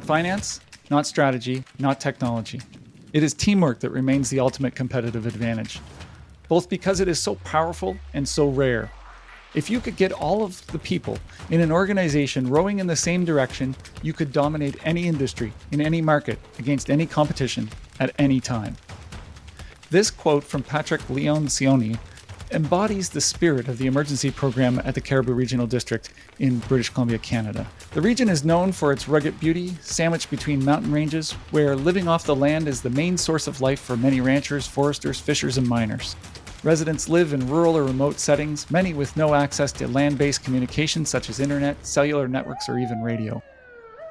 finance, not strategy, not technology. It is teamwork that remains the ultimate competitive advantage, both because it is so powerful and so rare. If you could get all of the people in an organization rowing in the same direction, you could dominate any industry in any market against any competition at any time. This quote from Patrick Leoncioni embodies the spirit of the emergency program at the Cariboo Regional District in British Columbia, Canada. The region is known for its rugged beauty, sandwiched between mountain ranges, where living off the land is the main source of life for many ranchers, foresters, fishers, and miners. Residents live in rural or remote settings, many with no access to land-based communications such as internet, cellular networks, or even radio.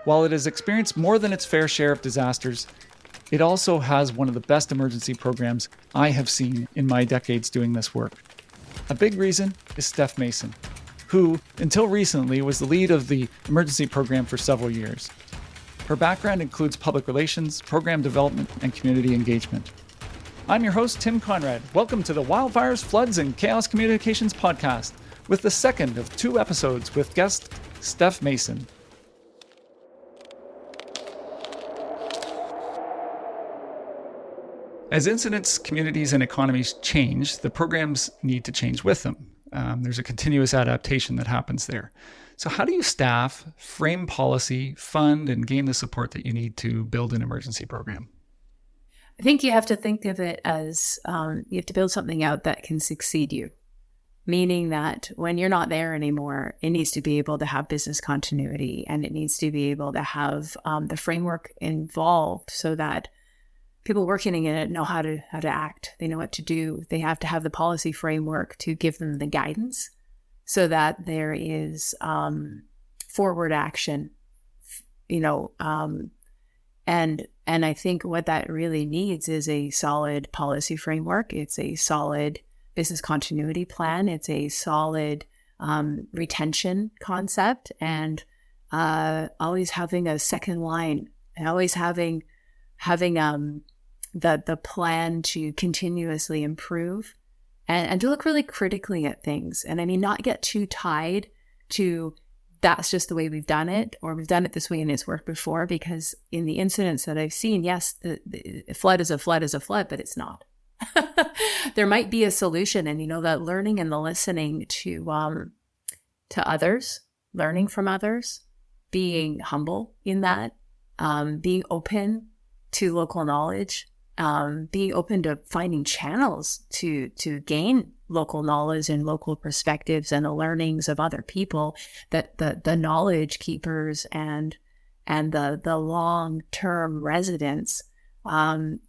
While it has experienced more than its fair share of disasters, it also has one of the best emergency programs I have seen in my decades doing this work. A big reason is Steph Masun, who, until recently, was the lead of the emergency program for several years. Her background includes public relations, program development, and community engagement. I'm your host, Tim Conrad. Welcome to the Wildfires, Floods, and Chaos Communications podcast, with the second of 2 episodes with guest Steph Masun. As incidents, communities, and economies change, the programs need to change with them. There's a continuous adaptation that happens there. So how do you staff, frame policy, fund, and gain the support that you need to build an emergency program? I think you have to think of it as you have to build something out that can succeed you, meaning that when you're not there anymore, it needs to be able to have business continuity, and it needs to be able to have the framework involved so that people working in it know how to act. They know what to do. They have to have the policy framework to give them the guidance so that there is forward action, and I think what that really needs is a solid policy framework. It's a solid business continuity plan. It's a solid retention concept, and always having a second line, and always having the plan to continuously improve and to look really critically at things. And I mean, not get too tied to that's just the way we've done it, or we've done it this way and it's worked before, because in the incidents that I've seen, yes, the flood is a flood is a flood, but it's not. There might be a solution, and that learning and the listening to others, learning from others, being humble in that, being open to local knowledge, being open to finding channels to gain local knowledge and local perspectives and the learnings of other people, that the knowledge keepers and the long-term residents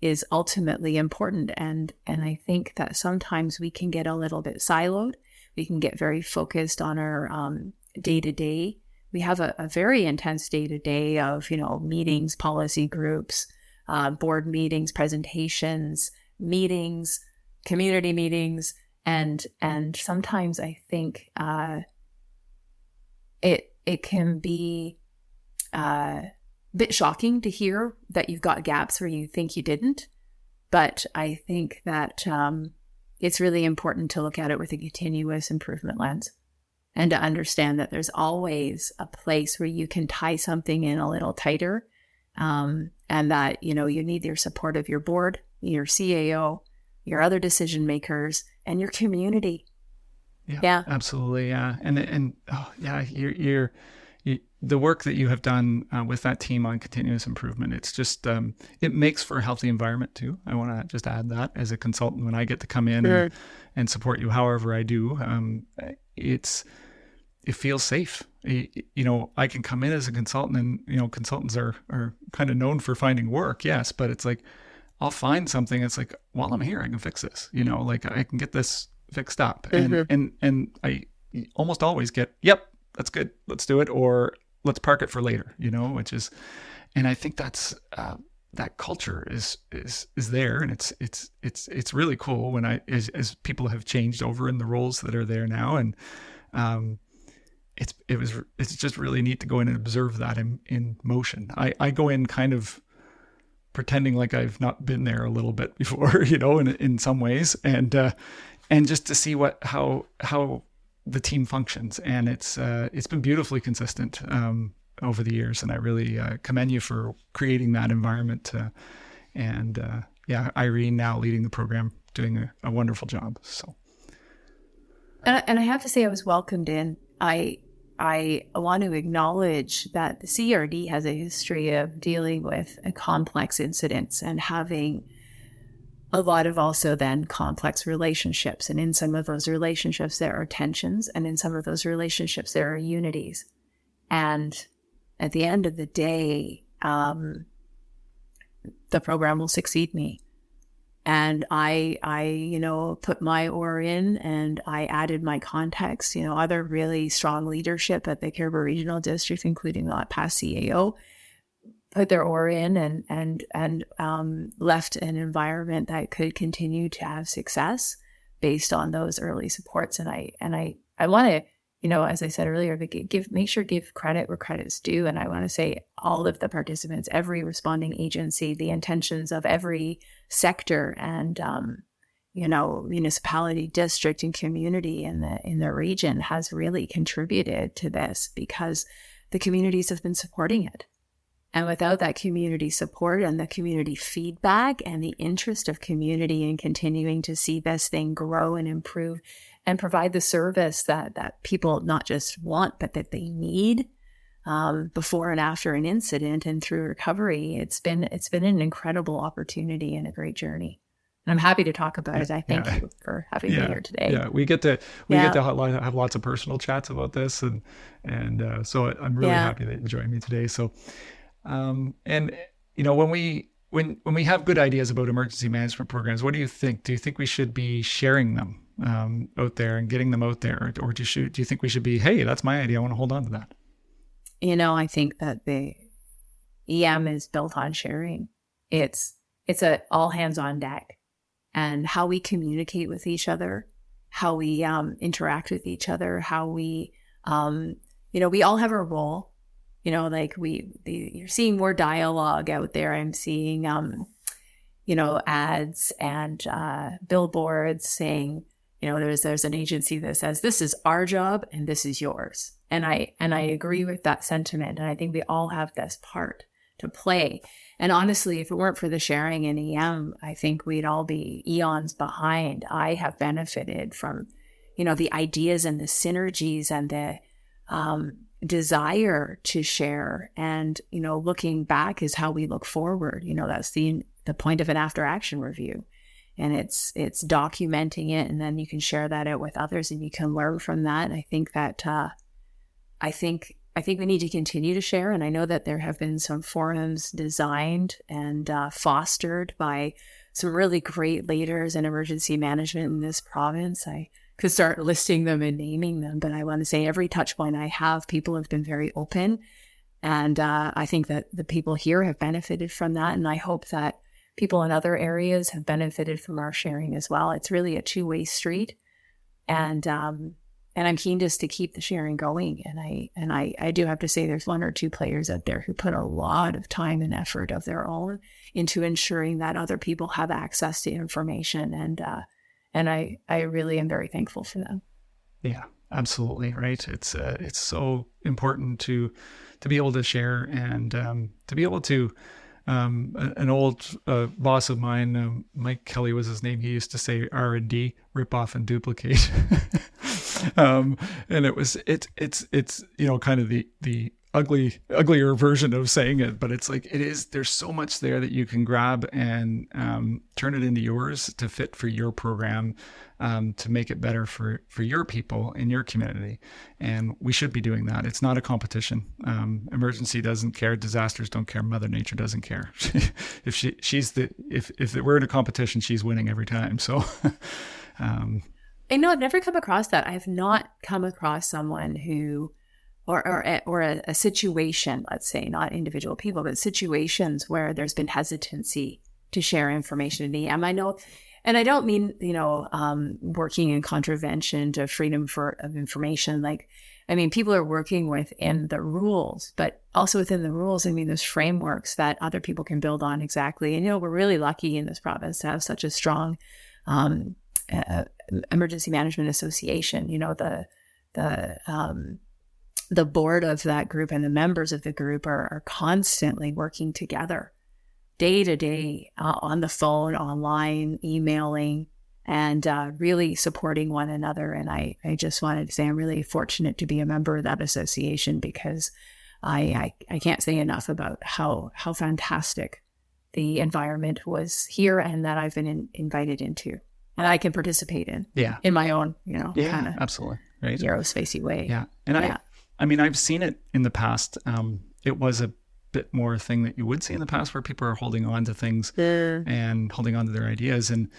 is ultimately important. And I think that sometimes we can get a little bit siloed. We can get very focused on our day-to-day. We have a very intense day-to-day of, meetings, policy groups, board meetings, presentations, meetings, community meetings. And sometimes I think it can be a bit shocking to hear that you've got gaps where you think you didn't. But I think that it's really important to look at it with a continuous improvement lens, and to understand that there's always a place where you can tie something in a little tighter, and that you need your support of your board, your CAO, your other decision makers, and your community. Yeah. Absolutely. Yeah. And you're the work that you have done with that team on continuous improvement, it's just, it makes for a healthy environment too. I want to just add that as a consultant, when I get to come in and support you however I do, it feels safe. I can come in as a consultant, and, consultants are kind of known for finding work. Yes. But it's like, I'll find something. It's like, while I'm here, I can fix this, I can get this fixed up. And I almost always get, yep, that's good. Let's do it. Or let's park it for later, which is, and I think that's, that culture is there. And it's really cool when as people have changed over in the roles that are there now. And, it's just really neat to go in and observe that in motion. I go in kind of pretending like I've not been there a little bit before, in some ways, and just to see how the team functions. And it's been beautifully consistent over the years, and I really commend you for creating that environment. Irene now leading the program, doing a wonderful job. So, and I have to say, I was welcomed in. I want to acknowledge that the CRD has a history of dealing with complex incidents and having a lot of also then complex relationships. And in some of those relationships, there are tensions. And in some of those relationships, there are unities. And at the end of the day, the program will succeed me. And I put my oar in, and I added my context, other really strong leadership at the Cariboo Regional District, including the past CAO, put their oar in and left an environment that could continue to have success based on those early supports. And I want to, as I said earlier, give credit where credit's due. And I want to say all of the participants, every responding agency, the intentions of every sector and, municipality, district, and community in the region has really contributed to this, because the communities have been supporting it. And without that community support and the community feedback and the interest of community in continuing to see this thing grow and improve and provide the service that people not just want, but that they need before and after an incident and through recovery, it's been an incredible opportunity and a great journey. And I'm happy to talk about it. I thank you for having me here today. Yeah, we get to have lots of personal chats about this, and so I'm really happy that you joined me today. So. When we have good ideas about emergency management programs, what do you think? Do you think we should be sharing them out there and getting them out there, or do you think we should be, hey, that's my idea, I want to hold on to that? I think that the EM is built on sharing. It's a all hands on deck, and how we communicate with each other, how we interact with each other, how we we all have a role. You're seeing more dialogue out there. I'm seeing, ads and billboards saying, there's an agency that says, this is our job and this is yours. And I agree with that sentiment. And I think we all have this part to play. And honestly, if it weren't for the sharing in EM, I think we'd all be eons behind. I have benefited from, the ideas and the synergies and the, desire to share, and looking back is how we look forward. That's the point of an after action review, and it's documenting it, and then you can share that out with others and you can learn from that. And I think that I think we need to continue to share, and I know that there have been some forums designed and fostered by some really great leaders in emergency management in this province. I could start listing them and naming them, but I want to say every touch point I have, people have been very open. And I think that the people here have benefited from that. And I hope that people in other areas have benefited from our sharing as well. It's really a two-way street. And I'm keen just to keep the sharing going. And I do have to say there's one or two players out there who put a lot of time and effort of their own into ensuring that other people have access to information. And I really am very thankful for them. Yeah, absolutely. Right. It's so important to be able to share, and to be able to, an old boss of mine, Mike Kelly was his name. He used to say R&D, rip off and duplicate. And it's kind of the uglier version of saying it, but it's like, there's so much there that you can grab and turn it into yours to fit for your program, to make it better for your people in your community. And we should be doing that. It's not a competition. Emergency doesn't care. Disasters don't care. Mother Nature doesn't care. If we're in a competition, she's winning every time. So, I know I've never come across that. I have not come across someone who, or a situation, let's say, not individual people, but situations where there's been hesitancy to share information in EM. I know, and I don't mean, working in contravention to freedom of information. People are working within the rules, but also within the rules, there's frameworks that other people can build on. Exactly. And, we're really lucky in this province to have such a strong emergency management association. The the board of that group and the members of the group are constantly working together day to day, on the phone, online, emailing, and really supporting one another. And I just wanted to say I'm really fortunate to be a member of that association, because I can't say enough about how fantastic the environment was here, and that I've been invited into, and I can participate in my own, kind of absolutely right, aerospacey way. Yeah, and I mean, I've seen it in the past. It was a bit more a thing that you would see in the past, where people are holding on to things and holding on to their ideas. And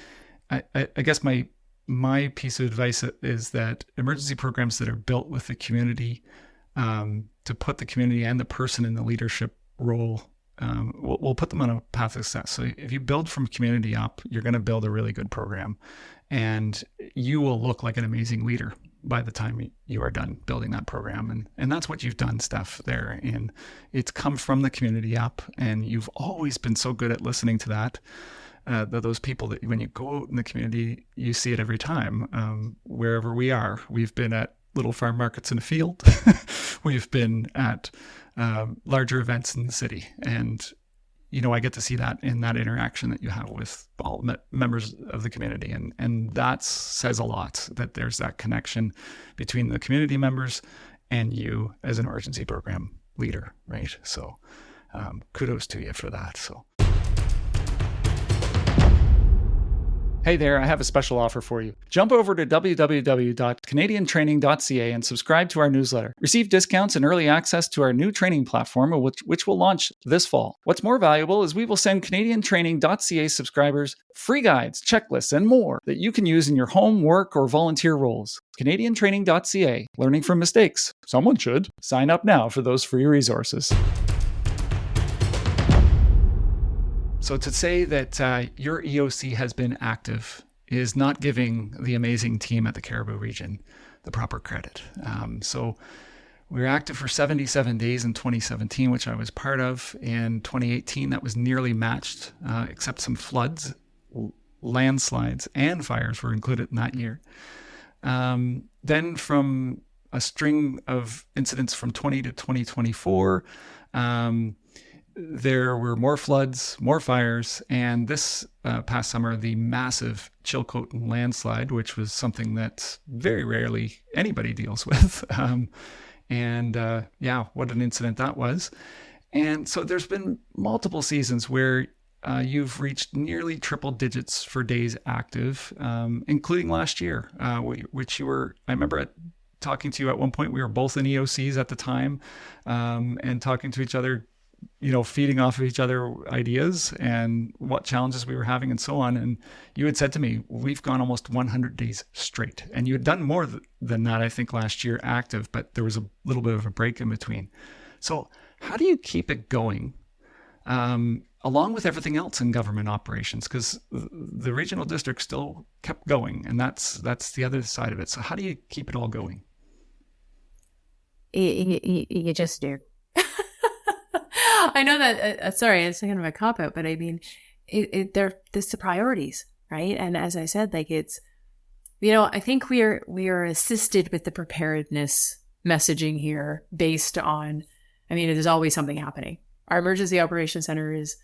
I guess my piece of advice is that emergency programs that are built with the community, to put the community and the person in the leadership role, we'll put them on a path of success. So if you build from community up, you're going to build a really good program, and you will look like an amazing leader by the time you are done building that program. And that's what you've done, Steph, there. And it's come from the community up, and you've always been so good at listening to that. Those people that when you go out in the community, you see it every time. Wherever we are, we've been at little farm markets in the field. We've been at larger events in the city. And, I get to see that in that interaction that you have with all members of the community. And that says a lot, that there's that connection between the community members and you as an emergency program leader, right? So kudos to you for that. So. Hey there, I have a special offer for you. Jump over to www.canadiantraining.ca and subscribe to our newsletter. Receive discounts and early access to our new training platform, which will launch this fall. What's more valuable is we will send canadiantraining.ca subscribers free guides, checklists, and more that you can use in your home, work, or volunteer roles. canadiantraining.ca. Learning from mistakes. Someone should. Sign up now for those free resources. So to say that your EOC has been active is not giving the amazing team at the Cariboo region the proper credit. So we were active for 77 days in 2017, which I was part of. In 2018, that was nearly matched, except some floods, landslides, and fires were included in that year. Then from a string of incidents from 20 to 2024, there were more floods, more fires, and this past summer, the massive Chilcotin landslide, which was something that very rarely anybody deals with. What an incident that was. And so there's been multiple seasons where you've reached nearly triple digits for days active, including last year, which you were, I remember talking to you at one point, we were both in EOCs at the time, and talking to each other, feeding off of each other ideas and what challenges we were having and so on. And you had said to me, we've gone almost 100 days straight. And you had done more than that, I think, last year active, but there was a little bit of a break in between. So how do you keep it going, along with everything else in government operations? Because the regional district still kept going, and that's the other side of it. So how do you keep it all going? You just do. I know that, sorry, it's kind of a cop-out, but I mean, there's the priorities, right? And as I said, it's, I think we are assisted with the preparedness messaging here based on, there's always something happening. Our emergency operations center is,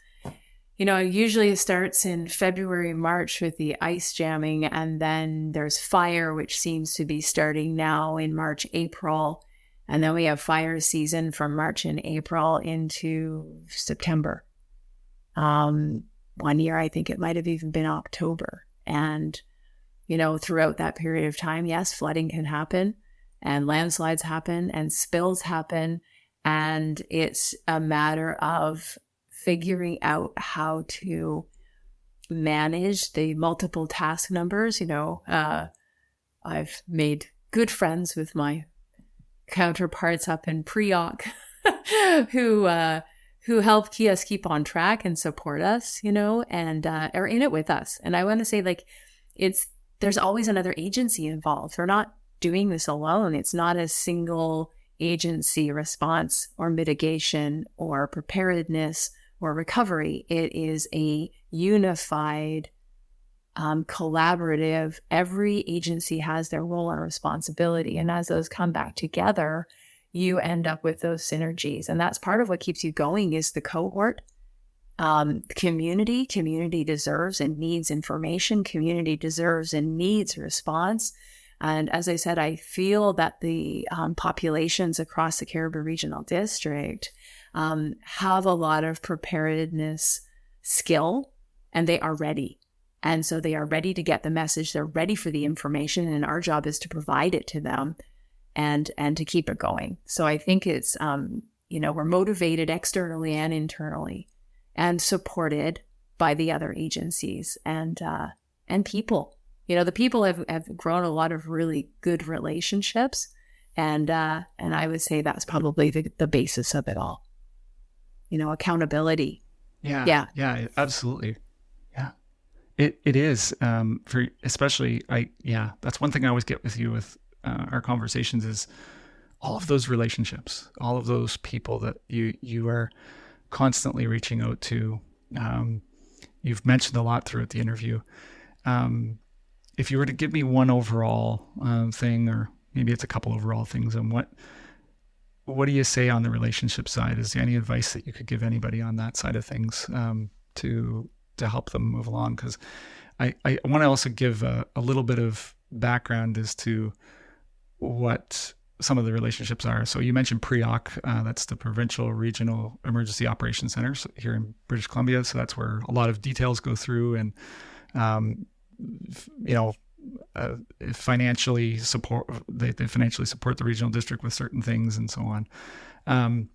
usually it starts in February, March with the ice jamming, and then there's fire, which seems to be starting now in March, April. And then we have fire season from March and April into September. One year, I think it might have even been October. And, throughout that period of time, yes, flooding can happen, and landslides happen, and spills happen. And it's a matter of figuring out how to manage the multiple task numbers. I've made good friends with my counterparts up in Pre-Oc who help us keep on track and support us, and are in it with us. And I want to say, there's always another agency involved. We're not doing this alone. It's not a single agency response or mitigation or preparedness or recovery. It is a unified, collaborative. Every agency has their role and responsibility. And as those come back together, you end up with those synergies. And that's part of what keeps you going is the cohort. Community deserves and needs information. Community deserves and needs response. And as I said, I feel that the populations across the Cariboo Regional District have a lot of preparedness skill, and they are ready. And so they are ready to get the message. They're ready for the information, and our job is to provide it to them and to keep it going. So I think it's, we're motivated externally and internally and supported by the other agencies and people. The people have grown a lot of really good relationships, and I would say that's probably the basis of it all. Accountability. Yeah, absolutely. Yeah, it is for especially that's one thing I always get with you with our conversations is all of those relationships, all of those people that you are constantly reaching out to. You've mentioned a lot throughout the interview. If you were to give me one overall thing, or maybe it's a couple overall things, and what do you say on the relationship side? Is there any advice that you could give anybody on that side of things to help them move along? Because I want to also give a little bit of background as to what some of the relationships are. So you mentioned PREOC, that's the Provincial Regional Emergency Operations Centers here in British Columbia. So that's where a lot of details go through, and financially support they financially support the regional district with certain things and so on.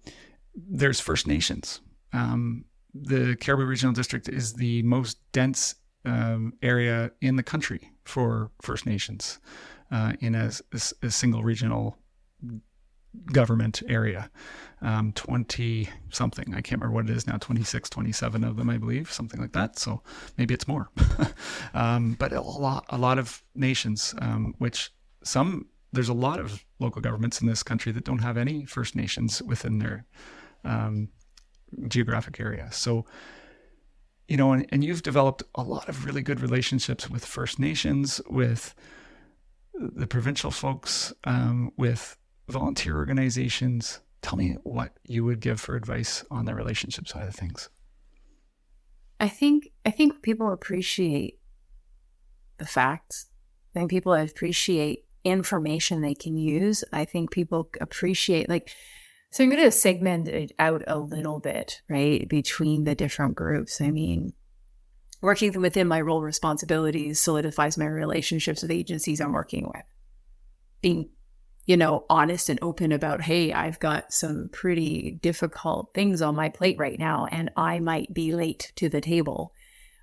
There's First Nations. The Cariboo Regional District is the most dense area in the country for First Nations in a single regional government area. 20 something, I can't remember what it is now, 26, 27 of them, I believe, something like that. So maybe it's more. But a lot of nations, there's a lot of local governments in this country that don't have any First Nations within their geographic area. So, and you've developed a lot of really good relationships with First Nations, with the provincial folks, with volunteer organizations. Tell me what you would give for advice on the relationship side of things. I think people appreciate the facts. I think people appreciate information they can use. I think people appreciate, so I'm going to segment it out a little bit, right, between the different groups. I mean, working within my role responsibilities solidifies my relationships with agencies I'm working with. Being honest and open about, hey, I've got some pretty difficult things on my plate right now, and I might be late to the table.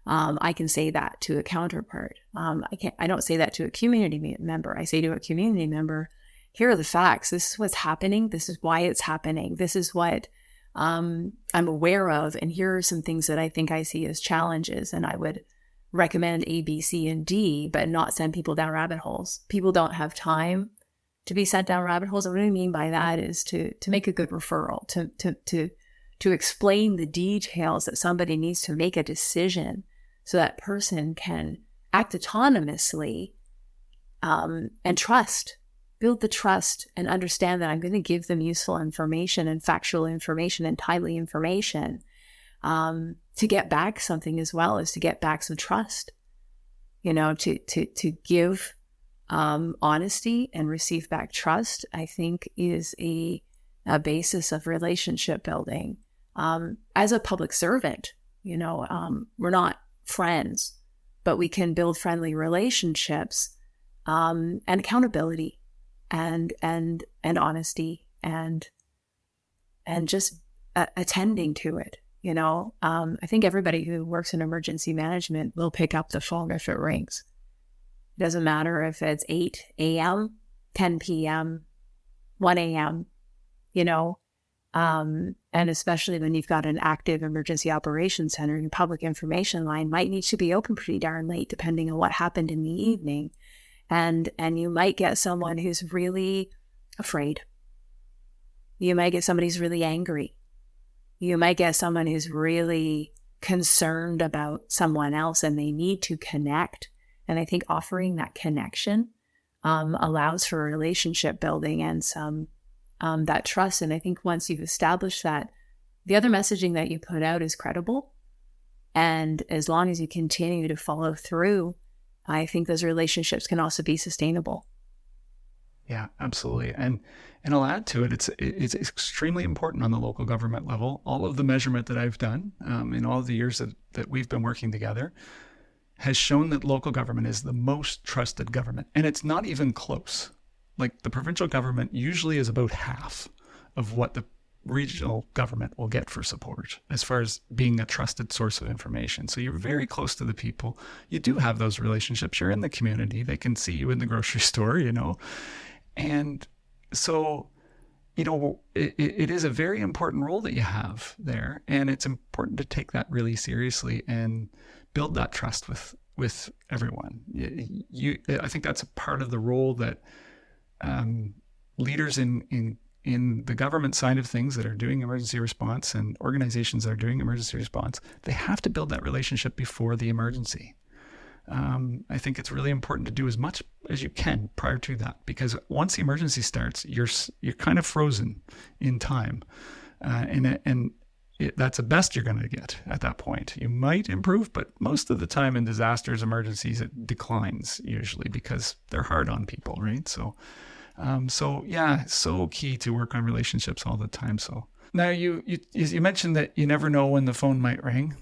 I can say that to a counterpart. I don't say that to a community member. I say to a community member, here are the facts. This is what's happening. This is why it's happening. This is what I'm aware of. And here are some things that I think I see as challenges. And I would recommend A, B, C, and D, but not send people down rabbit holes. People don't have time to be sent down rabbit holes. And what I mean by that is to make a good referral, to explain the details that somebody needs to make a decision so that person can act autonomously and build the trust and understand that I'm going to give them useful information and factual information and timely information to get back something, as well as to get back some trust, to give honesty and receive back trust, I think is a basis of relationship building. As a public servant, we're not friends, but we can build friendly relationships, and accountability and honesty and just attending to it. I think everybody who works in emergency management will pick up the phone if it rings. It doesn't matter if it's 8 a.m., 10 p.m., 1 a.m., and especially when you've got an active emergency operations center, your public information line might need to be open pretty darn late, depending on what happened in the evening. And you might get someone who's really afraid. You might get somebody who's really angry. You might get someone who's really concerned about someone else and they need to connect. And I think offering that connection allows for relationship building and some that trust. And I think once you've established that, the other messaging that you put out is credible. And as long as you continue to follow through, I think those relationships can also be sustainable. Yeah, absolutely. And I'll add to it, it's extremely important on the local government level. All of the measurement that I've done in all of the years that we've been working together has shown that local government is the most trusted government. And it's not even close. Like the provincial government usually is about half of what the regional government will get for support as far as being a trusted source of information. So you're very close to the people. You do have those relationships. You're in the community. They can see you in the grocery store, And so, it is a very important role that you have there. And it's important to take that really seriously and build that trust with everyone. I think that's a part of the role that leaders in the government side of things that are doing emergency response and organizations that are doing emergency response, they have to build that relationship before the emergency. I think it's really important to do as much as you can prior to that, because once the emergency starts, you're kind of frozen in time, that's the best you're going to get at that point. You might improve, but most of the time in disasters, emergencies, it declines usually because they're hard on people, right? So key to work on relationships all the time. So now you mentioned that you never know when the phone might ring.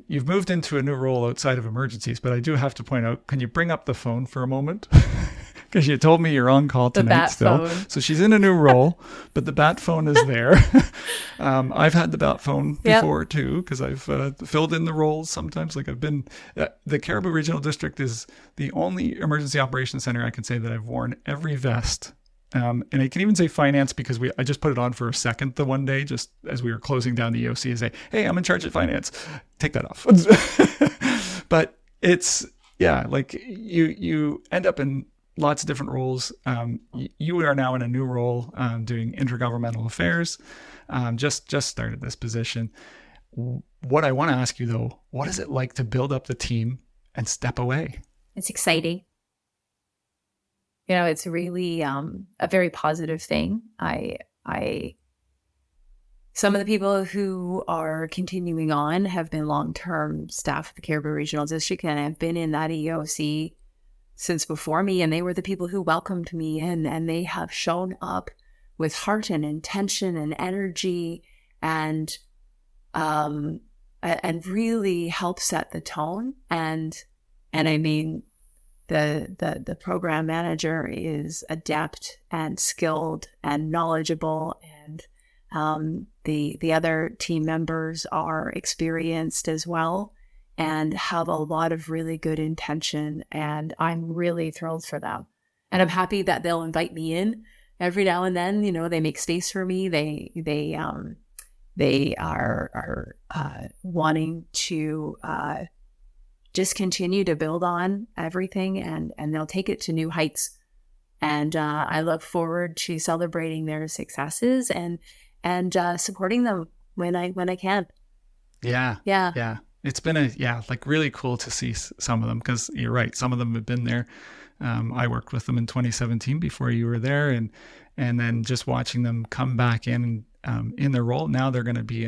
You've moved into a new role outside of emergencies, but I do have to point out, can you bring up the phone for a moment? Because you told me you're on call tonight still. Phone. So she's in a new role, but the bat phone is there. I've had the bat phone before too, because I've filled in the roles sometimes. Like I've been, the Cariboo Regional District is the only emergency operations center I can say that I've worn every vest. And I can even say finance because I just put it on for a second the one day, just as we were closing down the EOC, and say, hey, I'm in charge of finance. Take that off. But it's, like you end up in lots of different roles. You are now in a new role doing intergovernmental affairs. Just started this position. What I want to ask you though, what is it like to build up the team and step away? It's exciting. It's really a very positive thing. Some of the people who are continuing on have been long-term staff at the Cariboo Regional District and have been in that EOC since before me, and they were the people who welcomed me in, and they have shown up with heart and intention and energy and really help set the tone. And I mean, the program manager is adept and skilled and knowledgeable, and the other team members are experienced as well and have a lot of really good intention, and I'm really thrilled for them. And I'm happy that they'll invite me in every now and then. They make space for me. They are wanting to just continue to build on everything, and they'll take it to new heights. And I look forward to celebrating their successes and supporting them when I can. Yeah. It's been really cool to see some of them, because you're right. Some of them have been there. I worked with them in 2017 before you were there, and then just watching them come back in their role. Now they're going to be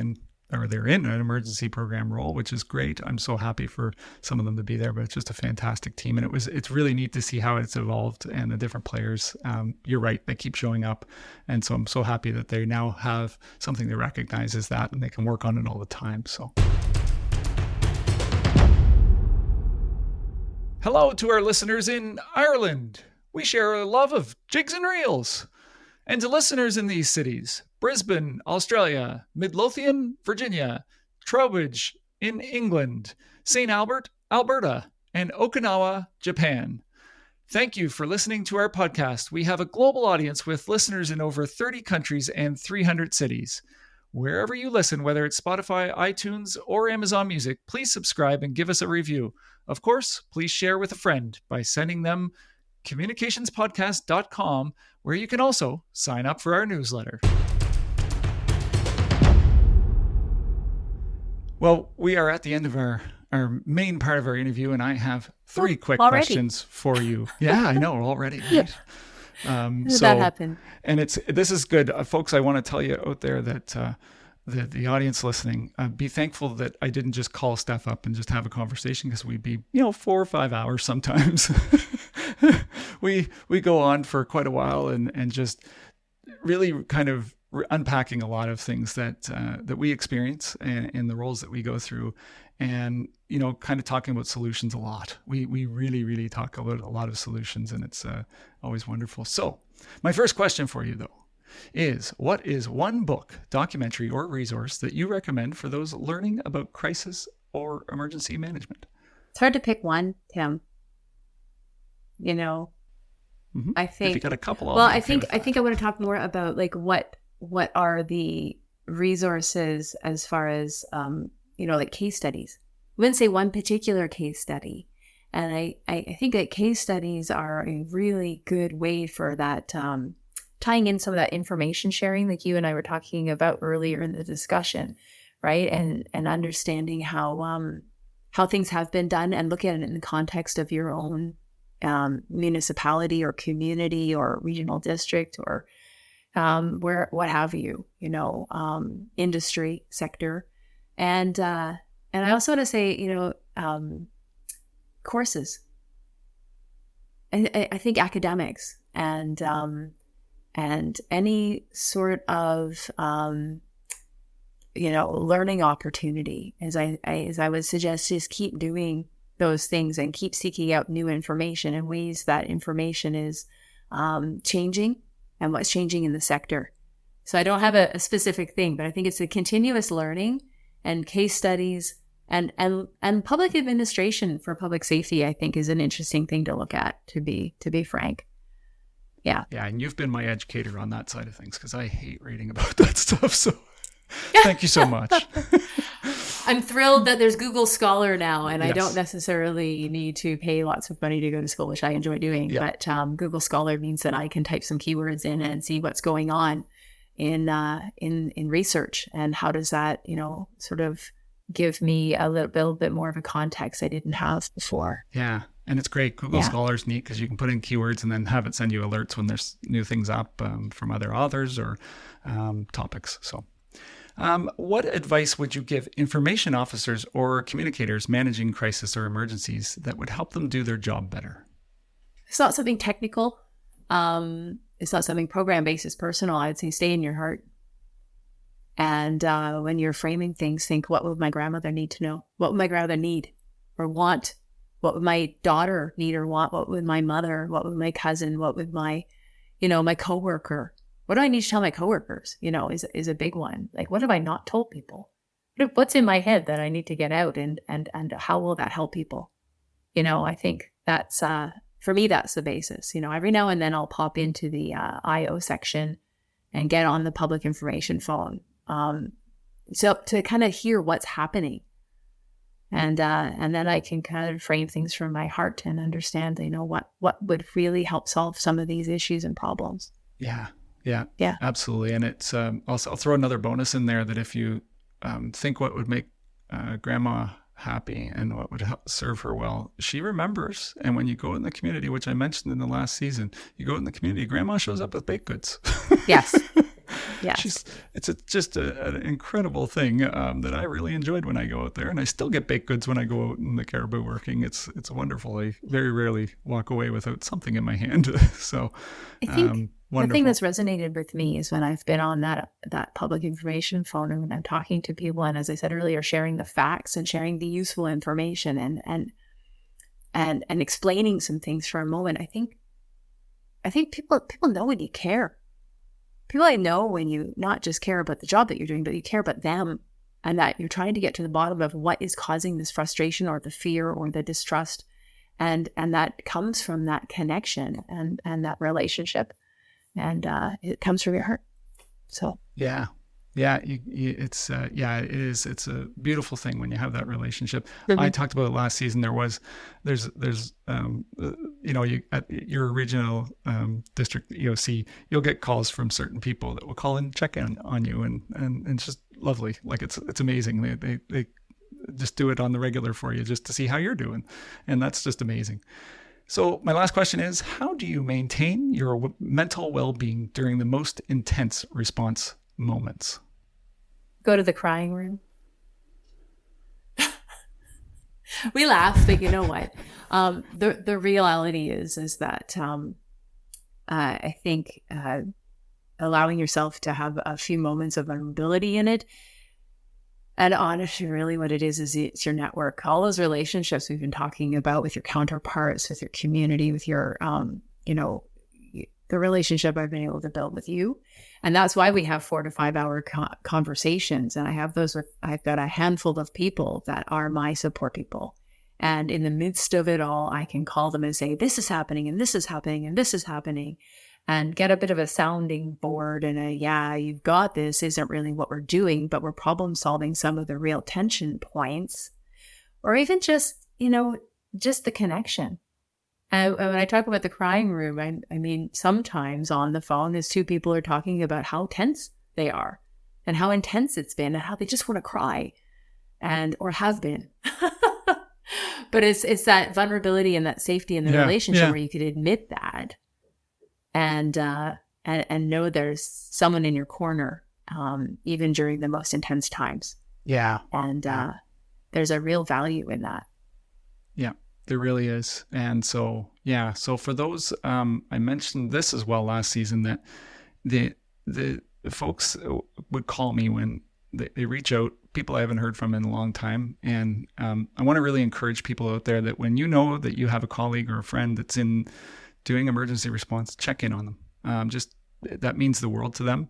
they're in an emergency program role, which is great. I'm so happy for some of them to be there, but it's just a fantastic team. And it's really neat to see how it's evolved and the different players. You're right. They keep showing up. And so I'm so happy that they now have something that recognizes that and they can work on it all the time. So. Hello to our listeners in Ireland. We share a love of jigs and reels. And to listeners in these cities, Brisbane, Australia, Midlothian, Virginia, Trowbridge in England, St. Albert, Alberta, and Okinawa, Japan. Thank you for listening to our podcast. We have a global audience with listeners in over 30 countries and 300 cities. Wherever you listen, whether it's Spotify, iTunes, or Amazon Music, please subscribe and give us a review. Of course, please share with a friend by sending them communicationspodcast.com, where you can also sign up for our newsletter. Well, we are at the end of our main part of our interview, and I have three quick questions for you. Yeah, I know, already. Right? That happened. And this is good. Folks, I want to tell you out there that the audience listening, be thankful that I didn't just call Steph up and just have a conversation, because we'd be, 4 or 5 hours sometimes. we go on for quite a while and just really kind of unpacking a lot of things that we experience in the roles that we go through, and kind of talking about solutions a lot. We really, really talk about a lot of solutions, and it's always wonderful. So my first question for you, though, is what is one book, documentary, or resource that you recommend for those learning about crisis or emergency management? It's hard to pick one, Tim. I think if you got a couple. I think I want to talk more about like what are the resources as far as like case studies. I wouldn't say one particular case study, and I think that case studies are a really good way for that. Tying in some of that information sharing, like you and I were talking about earlier in the discussion, right? And understanding how things have been done, and look at it in the context of your own municipality or community or regional district or what have you, industry sector. And I also want to say, courses. I think academics and any sort of, learning opportunity, as I would suggest, just keep doing those things and keep seeking out new information and ways that information is changing and what's changing in the sector. So I don't have a specific thing, but I think it's a continuous learning and case studies and public administration for public safety, I think, is an interesting thing to look at, to be frank. Yeah. Yeah. And you've been my educator on that side of things, because I hate reading about that stuff. So thank you so much. I'm thrilled that there's Google Scholar now, and Yes. I don't necessarily need to pay lots of money to go to school, which I enjoy doing. Yeah. But Google Scholar means that I can type some keywords in and see what's going on in research, and how does that, sort of give me a little bit more of a context I didn't have before. Yeah. And it's great. Google Scholar's neat because you can put in keywords and then have it send you alerts when there's new things up from other authors or topics. So what advice would you give information officers or communicators managing crisis or emergencies that would help them do their job better? It's not something technical. It's not something program-based. It's personal. I would say stay in your heart. And when you're framing things, think, what would my grandmother need to know? What would my grandmother need or want? What would my daughter need or want? What would my mother? What would my cousin? What would my, my coworker? What do I need to tell my coworkers? Is a big one. Like, what have I not told people? What's in my head that I need to get out, and how will that help people? I think that's for me, that's the basis. Every now and then I'll pop into the IO section and get on the public information phone, so to kind of hear what's happening. And then I can kind of frame things from my heart and understand, what would really help solve some of these issues and problems. Yeah, absolutely. And it's I'll throw another bonus in there, that if you think what would make grandma happy and what would serve her well, she remembers. And when you go in the community, which I mentioned in the last season, you go in the community, grandma shows up with baked goods. Yes. Yes. It's just an incredible thing that I really enjoyed when I go out there, and I still get baked goods when I go out in the Cariboo working. It's wonderful. I very rarely walk away without something in my hand. So I think the thing that's resonated with me is when I've been on that public information phone, and when I'm talking to people, and as I said earlier, sharing the facts and sharing the useful information and explaining some things for a moment. I think people know when you care. People know when you not just care about the job that you're doing, but you care about them, and that you're trying to get to the bottom of what is causing this frustration or the fear or the distrust. And that comes from that connection and that relationship. And it comes from your heart. So yeah, it is. It's a beautiful thing when you have that relationship. Mm-hmm. I talked about it last season. There's you at your regional district EOC, you'll get calls from certain people that will call and check in on you, and it's just lovely. Like it's amazing. They just do it on the regular for you just to see how you're doing, and that's just amazing. So my last question is, how do you maintain your mental well-being during the most intense response moments? Go to the crying room. We laugh, but you know what? The reality is that I think allowing yourself to have a few moments of vulnerability in it, and honestly, really what it is it's your network. All those relationships we've been talking about with your counterparts, with your community, with your, the relationship I've been able to build with you. And that's why we have 4 to 5 hour conversations. And I have those I've got a handful of people that are my support people. And in the midst of it all, I can call them and say, this is happening, and this is happening, and this is happening. And get a bit of a sounding board and you've got this isn't really what we're doing, but we're problem solving some of the real tension points, or even just the connection. And when I talk about the crying room, I mean, sometimes on the phone as 2 people are talking about how tense they are and how intense it's been and how they just want to cry or have been. But it's that vulnerability and that safety in the relationship where you could admit that. And know there's someone in your corner, even during the most intense times. Yeah. And there's a real value in that. Yeah, there really is. And so for those, I mentioned this as well last season, that the folks would call me when they reach out, people I haven't heard from in a long time. And I want to really encourage people out there that when you know that you have a colleague or a friend that's in doing emergency response, check in on them. That means the world to them.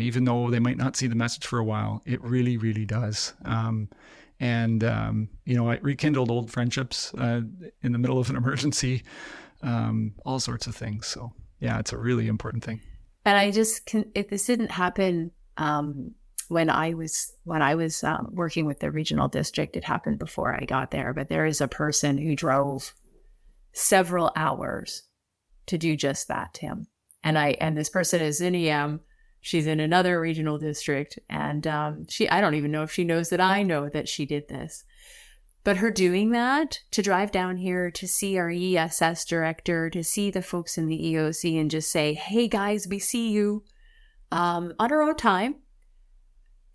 Even though they might not see the message for a while, it really, really does. I rekindled old friendships in the middle of an emergency, all sorts of things. So yeah, it's a really important thing. And if this didn't happen when I was working with the regional district, it happened before I got there. But there is a person who drove several hours to do just that, Tim. And this person is in EM. She's in another regional district. And I don't even know if she knows that I know that she did this. But her doing that, to drive down here to see our ESS director, to see the folks in the EOC and just say, hey guys, we see you, on her own time,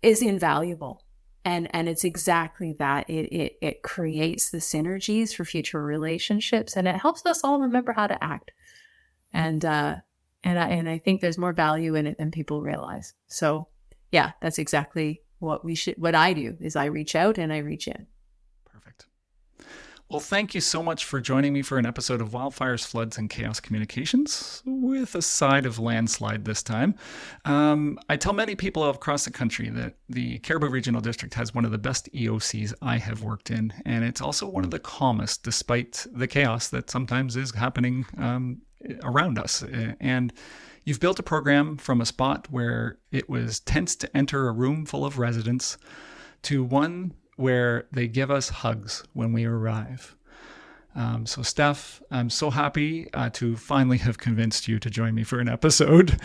is invaluable. And it's exactly that. It creates the synergies for future relationships, and it helps us all remember how to act. And I think there's more value in it than people realize. So yeah, that's exactly what I do is I reach out and I reach in. Perfect. Well, thank you so much for joining me for an episode of Wildfires, Floods, and Chaos Communications, with a side of landslide this time. I tell many people across the country that the Cariboo Regional District has one of the best EOCs I have worked in, and it's also one of the calmest, despite the chaos that sometimes is happening around us. And you've built a program from a spot where it was tense to enter a room full of residents to one where they give us hugs when we arrive. So Steph, I'm so happy to finally have convinced you to join me for an episode.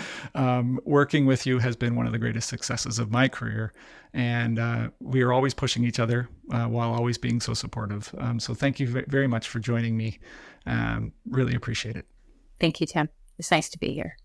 Working with you has been one of the greatest successes of my career. And we are always pushing each other while always being so supportive. So thank you very much for joining me. Really appreciate it. Thank you, Tim. It's nice to be here.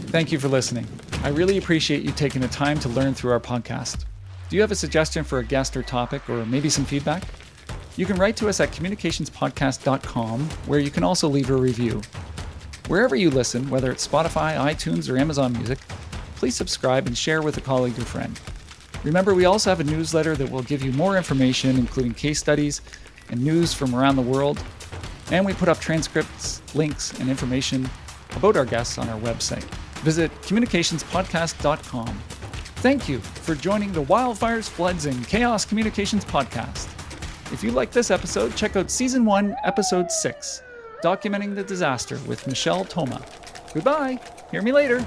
Thank you for listening. I really appreciate you taking the time to learn through our podcast. Do you have a suggestion for a guest or topic, or maybe some feedback? You can write to us at communicationspodcast.com, where you can also leave a review. Wherever you listen, whether it's Spotify, iTunes, or Amazon Music, please subscribe and share with a colleague or friend. Remember, we also have a newsletter that will give you more information, including case studies and news from around the world. And we put up transcripts, links, and information about our guests on our website. Visit communicationspodcast.com. Thank you for joining the Wildfires, Floods, and Chaos Communications podcast. If you like this episode, check out Season 1, Episode 6, Documenting the Disaster with Michelle Thoma. Goodbye. Hear me later.